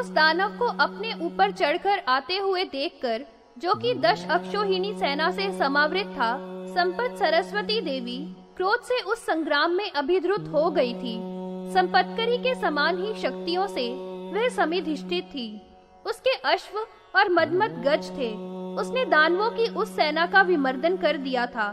उस दानव को अपने ऊपर चढ़कर आते हुए देखकर, जो कि 10 अक्षौहिणी सेना से समावृत था, संपत सरस्वती देवी क्रोध से उस संग्राम में अभिद्रुत हो गई थी। संपत्करी के समान ही शक्तियों से वह समिधिष्ठित थी। उसके अश्व और मदमद गज थे। उसने दानवों की उस सेना का विमर्दन कर दिया था।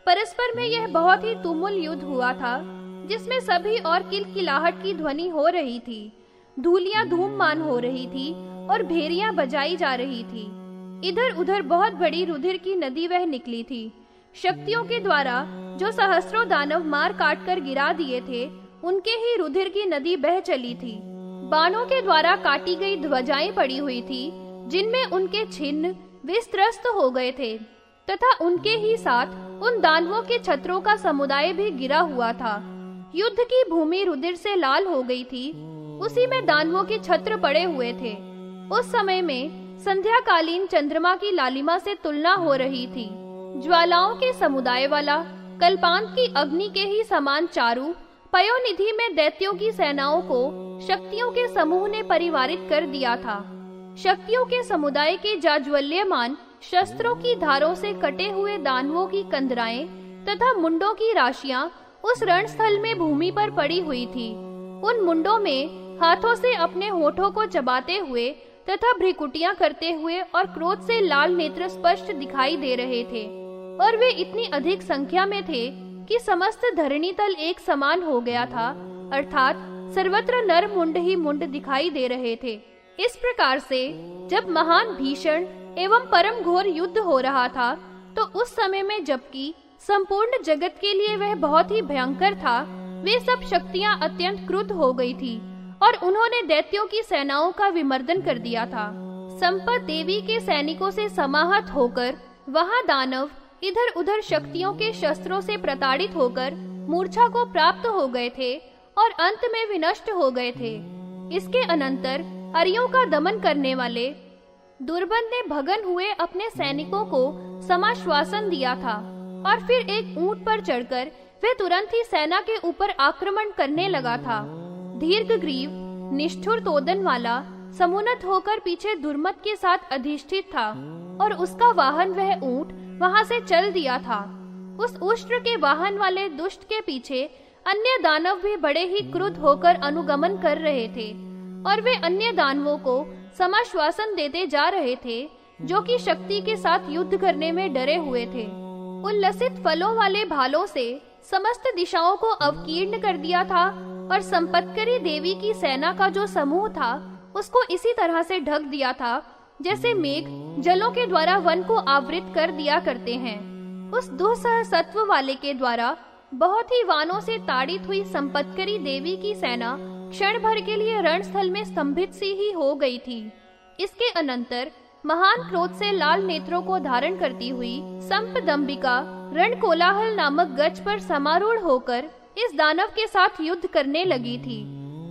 परस्पर में यह बहुत ही तुमुल युद्ध हुआ था, जिसमें सभी और किलकिलाहट की ध्वनि हो रही थी, धूलियां धूममान हो रही थी और भेरियां बजाई जा रही थी। इधर उधर बहुत बड़ी रुधिर की नदी वह निकली थी। शक्तियों के द्वारा जो सहस्रों दानव मार काट कर गिरा दिए थे, उनके ही रुधिर की नदी बह चली थी। बाणों के द्वारा काटी गई ध्वजाएं पड़ी हुई थी, जिनमें उनके छिन्न विस्त्रस्त हो गए थे, तथा उनके ही साथ उन दानवों के छत्रों का समुदाय भी गिरा हुआ था। युद्ध की भूमि रुधिर से लाल हो गई थी। उसी में दानवों के छत्र पड़े हुए थे। उस समय में संध्याकालीन चंद्रमा की लालिमा से तुलना हो रही थी। ज्वालाओं के समुदाय वाला कल्पांत की अग्नि के ही समान चारु पयोनिधि में दैत्यों की सेनाओं को शक्तियों के समूह ने परिवारित कर दिया था। शक्तियों के समुदाय के जाज्वल्यमान शस्त्रों की धारों से कटे हुए दानवों की कंदराएं तथा मुंडों की राशियां उस रणस्थल में भूमि पर पड़ी हुई थी। उन मुंडों में हाथों से अपने होठों को चबाते हुए तथा भ्रिकुटियां करते हुए और क्रोध से लाल नेत्र स्पष्ट दिखाई दे रहे थे, और वे इतनी अधिक संख्या में थे कि समस्त धरणी तल एक समान हो गया था, अर्थात सर्वत्र नर मुंड ही मुंड दिखाई दे रहे थे। इस प्रकार से जब महान भीषण एवं परम घोर युद्ध हो रहा था, तो उस समय में जबकि संपूर्ण जगत के लिए वह बहुत ही भयंकर था, वे सब शक्तियां अत्यंत क्रुद्ध हो गई थी और उन्होंने दैत्यों की सेनाओं का विमर्दन कर दिया था। संपत देवी के सैनिकों से समाहत होकर वहां दानव इधर उधर शक्तियों के शस्त्रों से प्रताड़ित होकर मूर्छा को प्राप्त हो गए थे और अंत में विनष्ट हो गए थे। इसके अनंतर अरियों का दमन करने वाले दुर्बंध ने भगन हुए अपने सैनिकों को समाश्वासन दिया था, और फिर एक ऊंट पर चढ़कर वह तुरंत ही सेना के ऊपर आक्रमण करने लगा था। दीर्घग्रीव निष्ठुर तोदन वाला समुन्नत होकर पीछे दुर्मत के साथ अधिष्ठित था, और उसका वाहन वह ऊंट वहां से चल दिया था। उस उष्ट्र के वाहन वाले दुष्ट के पीछे अन्य दानव भी बड़े ही क्रुद्ध होकर अनुगमन कर रहे थे, और वे अन्य दानवों को समाश्वासन देते जा रहे थे, जो कि शक्ति के साथ युद्ध करने में डरे हुए थे। उल्लसित फलों वाले भालों से समस्त दिशाओं को अवकीर्ण कर दिया था, और संपत्करी देवी की सेना का जो समूह था, उसको इसी तरह से ढक दिया था जैसे मेघ जलों के द्वारा वन को आवृत कर दिया करते हैं। उस दुस्सह सत्व वाले के द्वारा बहुत ही वानों से ताड़ित हुई संपत्करी देवी की सेना क्षण भर के लिए रणस्थल में स्तंभित सी ही हो गई थी। इसके अनंतर महान क्रोध से लाल नेत्रों को धारण करती हुई संपदंबिका रण कोलाहल नामक गज पर समारूढ़ होकर इस दानव के साथ युद्ध करने लगी थी।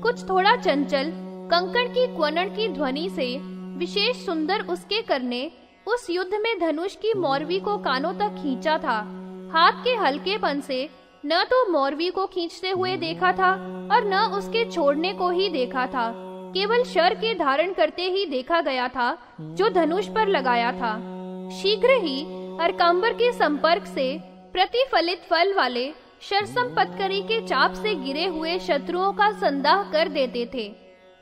कुछ थोड़ा चंचल कंकड़ की क्वनड़ की ध्वनि से विशेष सुंदर उसके करने उस युद्ध में धनुष की मौरवी को कानों तक खींचा था। हाथ के हल्केपन से न तो मौरवी को खींचते हुए देखा था और न उसके छोड़ने को ही देखा था, केवल शर के धारण करते ही देखा गया था जो धनुष पर लगाया था। शीघ्र ही अर्कांबर के संपर्क से प्रतिफलित फल वाले शरसंपत्करी के चाप से गिरे हुए शत्रुओं का संदाह कर देते थे।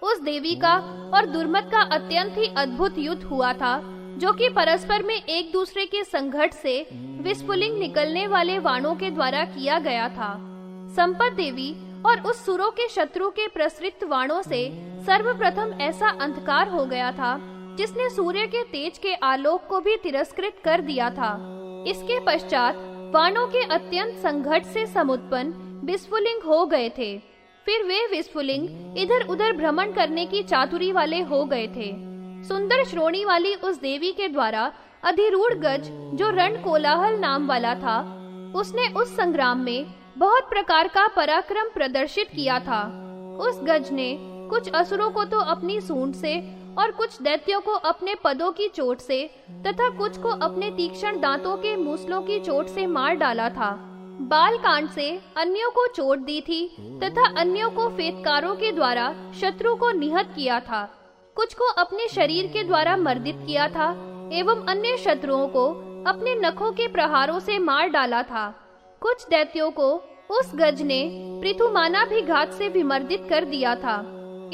उस देवी का और दुर्मत का अत्यंत ही अद्भुत युद्ध हुआ था, जो कि परस्पर में एक दूसरे के संघर्ष से विस्फुलिंग निकलने वाले वाणों के द्वारा किया गया था। संपत देवी और उस सुरों के शत्रु के प्रसृत वाणों से सर्वप्रथम ऐसा अंधकार हो गया था, जिसने सूर्य के तेज के आलोक को भी तिरस्कृत कर दिया था। इसके पश्चात वाणों के अत्यंत संघर्ष से समुत्पन्न विस्फुलिंग हो गए थे। फिर वे विस्फुलिंग इधर उधर भ्रमण करने की चातुरी वाले हो गए थे। सुंदर श्रोणी वाली उस देवी के द्वारा अधिरूढ़ गज, जो रण कोलाहल नाम वाला था, उसने उस संग्राम में बहुत प्रकार का पराक्रम प्रदर्शित किया था। उस गज ने कुछ असुरों को तो अपनी सूंड से और कुछ दैत्यों को अपने पदों की चोट से तथा कुछ को अपने तीक्ष्ण दांतों के मूसलों की चोट से मार डाला था। बाल कांड से अन्यों को चोट दी थी तथा अन्यों को फेतकारों के द्वारा शत्रु को निहत किया था। कुछ को अपने शरीर के द्वारा मर्दित किया था एवं अन्य शत्रुओं को अपने नखों के प्रहारों से मार डाला था। कुछ दैत्यों को उस गज ने पृथुमाना भी घात से विमर्दित कर दिया था।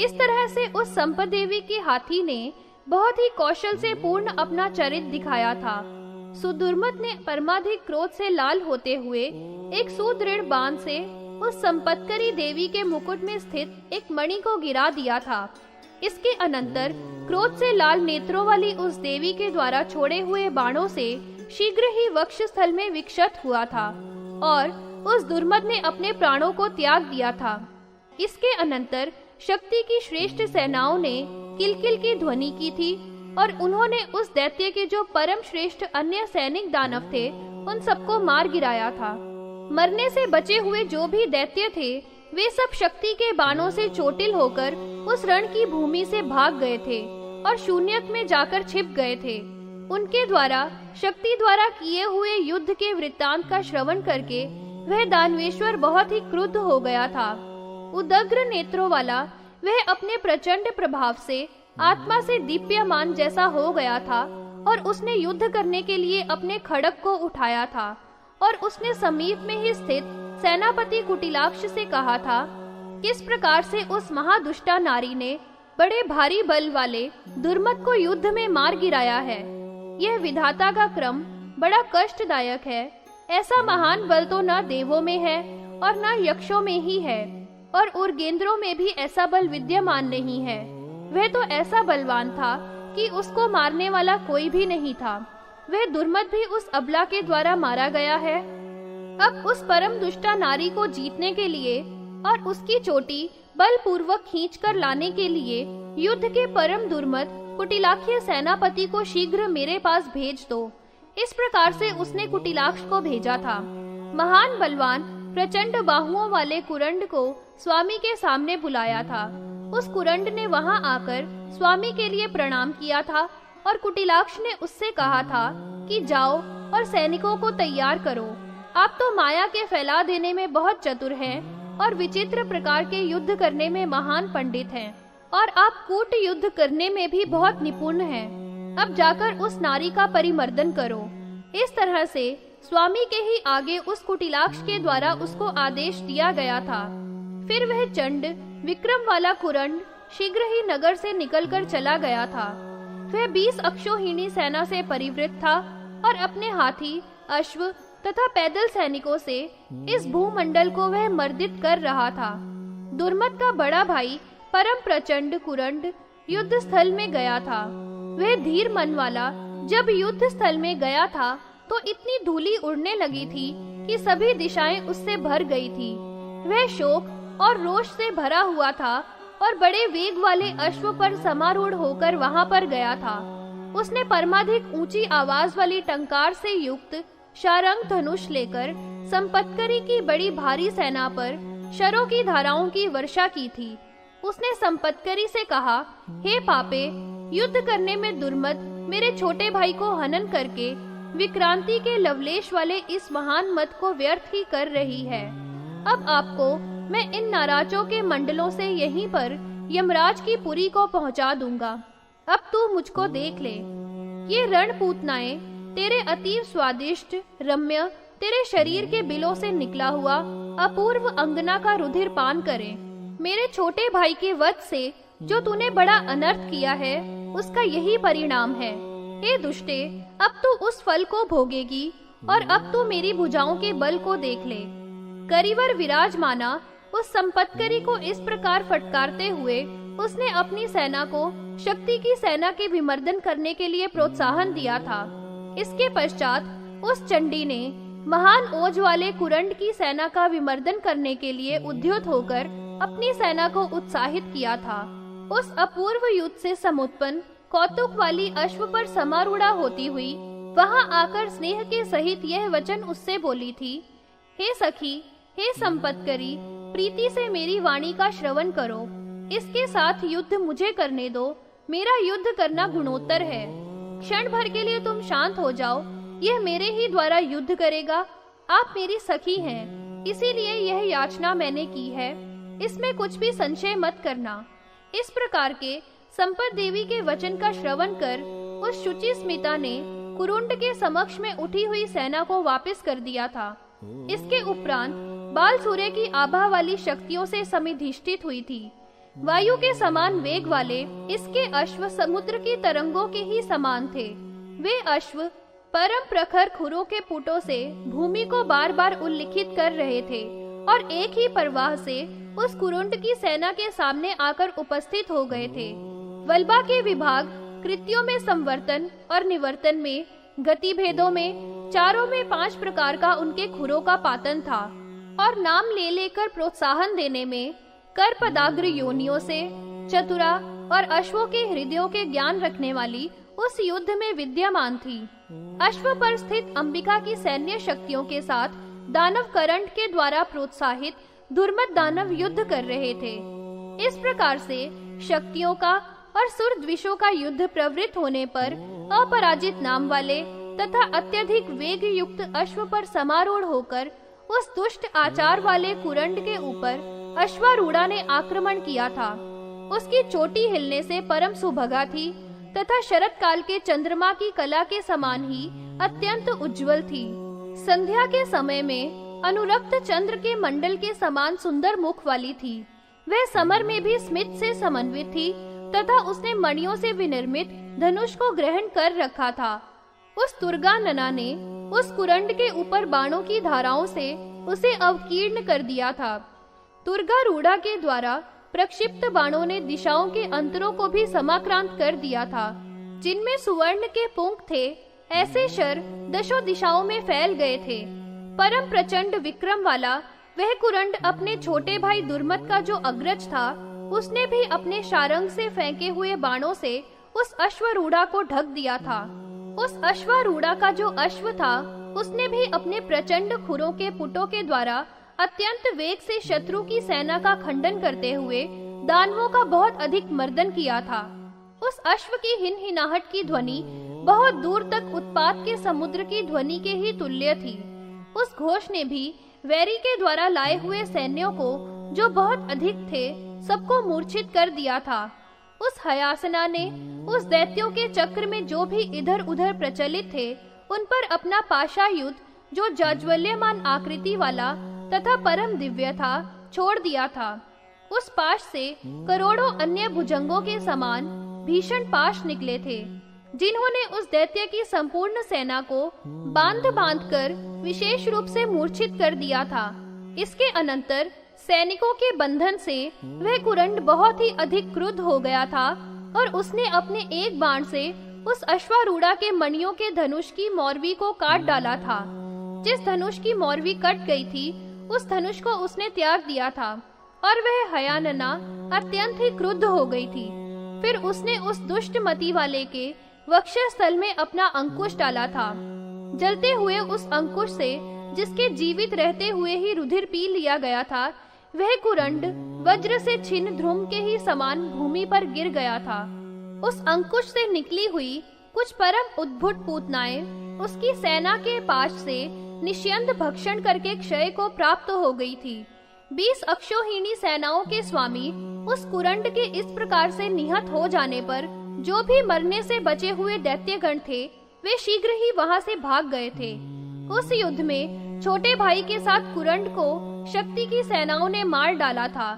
इस तरह से उस संपदेवी के हाथी ने बहुत ही कौशल से पूर्ण अपना चरित्र दिखाया था। सुदुर्मत ने परमाधिक क्रोध से लाल होते हुए एक सुदृढ़ बाण से उस संपत्करी देवी के मुकुट में स्थित एक मणि को गिरा दिया था। इसके अनंतर क्रोध से लाल नेत्रों वाली उस देवी के द्वारा छोड़े हुए बाणों से शीघ्र ही वक्षस्थल में विक्षत हुआ था और उस दुर्मद ने अपने प्राणों को त्याग दिया था। इसके अनंतर शक्ति की श्रेष्ठ सेनाओं ने किलकिल की ध्वनि की थी और उन्होंने उस दैत्य के जो परम श्रेष्ठ अन्य सैनिक दानव थे उन सबको मार गिराया था। मरने से बचे हुए जो भी दैत्य थे वे सब शक्ति के बाणों से चोटिल होकर उस रण की भूमि से भाग गए थे और शून्यक में जाकर छिप गए थे। उनके द्वारा शक्ति द्वारा किए हुए युद्ध के वृत्तांत का श्रवण करके वह दानवेश्वर बहुत ही क्रुद्ध हो गया था। उदग्र नेत्रों वाला वह अपने प्रचंड प्रभाव से आत्मा से दीप्यमान जैसा हो गया था और उसने युद्ध करने के लिए अपने खड्ग को उठाया था और उसने समीप में ही स्थित सेनापति कुटिलाक्ष से कहा था, किस प्रकार से उस महादुष्टा नारी ने बड़े भारी बल वाले दुर्मद को युद्ध में मार गिराया है। यह विधाता का क्रम बड़ा कष्टदायक है। ऐसा महान बल तो न देवों में है और न यक्षों में ही है और उर्गेंद्रों में भी ऐसा बल विद्यमान नहीं है। वह तो ऐसा बलवान था कि उसको मारने वाला कोई भी नहीं था। वह दुर्मद भी उस अबला के द्वारा मारा गया है। अब उस परम दुष्टा नारी को जीतने के लिए और उसकी चोटी बलपूर्वक खींचकर लाने के लिए युद्ध के परम दुर्मद कुटिलाख्य सेनापति को शीघ्र मेरे पास भेज दो। इस प्रकार से उसने कुटिलाक्ष को भेजा था। महान बलवान प्रचंड बाहुओं वाले कुरंड को स्वामी के सामने बुलाया था। उस कुरंड ने वहां आकर स्वामी के लिए प्रणाम किया था और कुटिलाक्ष ने उससे कहा था कि जाओ और सैनिकों को तैयार करो। आप तो माया के फैला देने में बहुत चतुर हैं और विचित्र प्रकार के युद्ध करने में महान पंडित हैं और आप कूट युद्ध करने में भी बहुत निपुण हैं। अब जाकर उस नारी का परिमर्दन करो। इस तरह से स्वामी के ही आगे उस कुटिलाक्ष के द्वारा उसको आदेश दिया गया था। फिर वह चंड विक्रम वाला कुरंड शीघ्र ही नगर से निकलकर चला गया था। वह 20 अक्षौहिणी सेना से परिवृत था और अपने हाथी, अश्व तथा पैदल सैनिकों से इस भूमंडल को वह मर्दित कर रहा था। दुर्मद का बड़ा भाई परम प्रचंड कुरंड युद्ध स्थल में गया था। वह धीर मन वाला जब युद्ध स्थल में गया था तो इतनी धूली उड़ने लगी थी कि सभी दिशाएं उससे भर गई थी। वह शोक और रोष से भरा हुआ था और बड़े वेग वाले अश्व पर समारूढ़ होकर वहां पर गया था। उसने परमाधिक ऊंची आवाज वाली टंकार से युक्त शारंग धनुष लेकर संपत्करी की बड़ी भारी सेना पर शरों की धाराओं की वर्षा की थी। उसने संपत्करी से कहा, हे पापे, युद्ध करने में दुर्मद मेरे छोटे भाई को हनन करके विक्रांति के लवलेश वाले इस महान मत को व्यर्थ ही कर रही है। अब आपको मैं इन नाराजों के मंडलों से यहीं पर यमराज की पुरी को पहुंचा दूंगा। अब तू मुझको देख ले। ये रणपूतनाएं तेरे अतीव स्वादिष्ट रम्य तेरे शरीर के बिलों से निकला हुआ अपूर्व अंगना का रुधिर पान करें। मेरे छोटे भाई के वध से जो तूने बड़ा अनर्थ किया है उसका यही परिणाम है। हे दुष्टे, अब तू उस फल को भोगेगी और अब तू मेरी भुजाओं के बल को देख ले। करिवर विराजमाना उस संपत्करी को इस प्रकार फटकारते हुए उसने अपनी सेना को शक्ति की सेना के विमर्दन करने के लिए प्रोत्साहन दिया था। इसके पश्चात उस चंडी ने महान ओज वाले कुरंड की सेना का विमर्दन करने के लिए उद्युत होकर अपनी सेना को उत्साहित किया था। उस अपूर्व युद्ध से समुत्पन्न कौतुक वाली अश्व पर समारूढ़ा होती हुई वहां आकर स्नेह के सहित यह वचन उससे बोली थी, हे सखी, हे संपत्करी, प्रीति से मेरी वाणी का श्रवण करो। इसके साथ युद्ध मुझे करने दो। मेरा युद्ध करना गुणोत्तर है। क्षण भर के लिए तुम शांत हो जाओ। यह मेरे ही द्वारा युद्ध करेगा। आप मेरी सखी हैं, इसीलिए यह याचना मैंने की है। इसमें कुछ भी संशय मत करना। इस प्रकार के संपत देवी के वचन का श्रवण कर उस शुचि स्मिता ने कुरुंड के समक्ष में उठी हुई सेना को वापस कर दिया था। इसके उपरांत बाल सूर्य की आभा वाली शक्तियों से समिधिष्ठित हुई थी। वायु के समान वेग वाले इसके अश्व समुद्र की तरंगों के ही समान थे। वे अश्व परम प्रखर खुरों के पुटों से भूमि को बार बार उल्लिखित कर रहे थे और एक ही परवाह से उस कुरुंड की सेना के सामने आकर उपस्थित हो गए थे। वल्बा के विभाग कृत्यों में संवर्तन और निवर्तन में, गति भेदों में, चारों में 5 प्रकार का उनके खुरों का पातन था और नाम ले लेकर प्रोत्साहन देने में कर पदाग्र योनियों से चतुरा और अश्वों के हृदयों के ज्ञान रखने वाली उस युद्ध में विद्यमान थी। अश्व पर स्थित अंबिका की सैन्य शक्तियों के साथ दानव करंट के द्वारा प्रोत्साहित दुर्मत दानव युद्ध कर रहे थे। इस प्रकार से शक्तियों का और सुर द्विषों का युद्ध प्रवृत्त होने पर अपराजित नाम वाले तथा अत्यधिक वेग युक्त अश्व पर समारूढ़ होकर उस दुष्ट आचार वाले कुरंड के ऊपर अश्वारूढ़ा ने आक्रमण किया था। उसकी चोटी हिलने से परम सुभगा थी तथा शरत काल के चंद्रमा की कला के समान ही अत्यंत उज्जवल थी। संध्या के समय में अनुरक्त चंद्र के मंडल के समान सुंदर मुख वाली थी। वह समर में भी स्मित से समन्वित थी तथा उसने मणियों से विनिर्मित धनुष को ग्रहण कर रखा था। उस दुर्गानना ने उस कुरंड के ऊपर बाणों की धाराओं से उसे अवकीर्ण कर दिया था। दुर्गारूढ़ा के द्वारा प्रक्षिप्त बाणों ने दिशाओं के अंतरों को भी समाक्रांत कर दिया था। जिनमें सुवर्ण के पुंख थे, ऐसे शर दशों दिशाओं में फैल गए थे। परम प्रचंड विक्रम वाला वह कुरंड अपने छोटे भाई दुर्मत का जो अग्रज था, उसने भी अपने शारंग से फेंके हुए बाणों से उस अश्वारूढ़ा को ढक दिया था। उस अश्वारूढ़ा का जो अश्व था, उसने भी अपने प्रचंड खुरों के पुटों के द्वारा अत्यंत वेग से शत्रु की सेना का खंडन करते हुए दानवों का बहुत अधिक मर्दन किया था। उस अश्व की हिनहिनाहट की ध्वनि बहुत दूर तक उत्पात के समुद्र की ध्वनि के ही तुल्य थी। उस घोष ने भी वैरी के द्वारा लाए हुए सैन्यों को, जो बहुत अधिक थे, सबको मूर्छित कर दिया था। उस हयासना ने उस दैत्यों के चक्र में जो भी इधर उधर प्रचलित थे, उन पर अपना पाशायुध, जो जाज्वल्यमान आकृति वाला तथा परम दिव्य था, छोड़ दिया था। उस पाश से करोड़ों अन्य भुजंगों के समान भीषण पाश निकले थे, जिन्होंने उस दैत्य की संपूर्ण सेना को बांध बांध कर विशेष रूप से मूर्छित कर दिया था। इसके अनंतर सैनिकों के बंधन से वह कुरंड बहुत ही अधिक क्रुद्ध हो गया था और उसने अपने एक बाण से उस अश्वारूढ़ा के मणियों के धनुष की मौरवी को काट डाला था। जिस धनुष की मौरवी कट गई थी, उस धनुष को उसने त्याग दिया था और वह हयानना अत्यंत ही क्रुद्ध हो गई थी। फिर उसने उस दुष्ट मति वाले के वक्षस्थल में अपना अंकुश डाला था। जलते हुए उस अंकुश से, जिसके जीवित रहते हुए ही रुधिर पी लिया गया था, वह कुरंड वज्र से छिन्न ध्रुम के ही समान भूमि पर गिर गया था। उस अंकुश से निकली हुई कुछ परम उद्भुत पूतनाएं उसकी सेना के पाश से निश्यंद भक्षण करके क्षय को प्राप्त हो गई थी। 20 अक्षोहिणी सेनाओं के स्वामी उस कुरंड के इस प्रकार से निहत हो जाने पर जो भी मरने से बचे हुए दैत्यगण थे, वे शीघ्र ही वहां से भाग गए थे। उस युद्ध में छोटे भाई के साथ कुरंड को शक्ति की सेनाओं ने मार डाला था।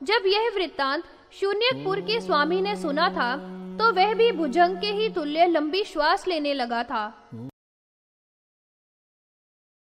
जब यह वृत्तांत शून्यकपुर के स्वामी ने सुना था, तो वह भी भुजंग के ही तुल्य लंबी श्वास लेने लगा था।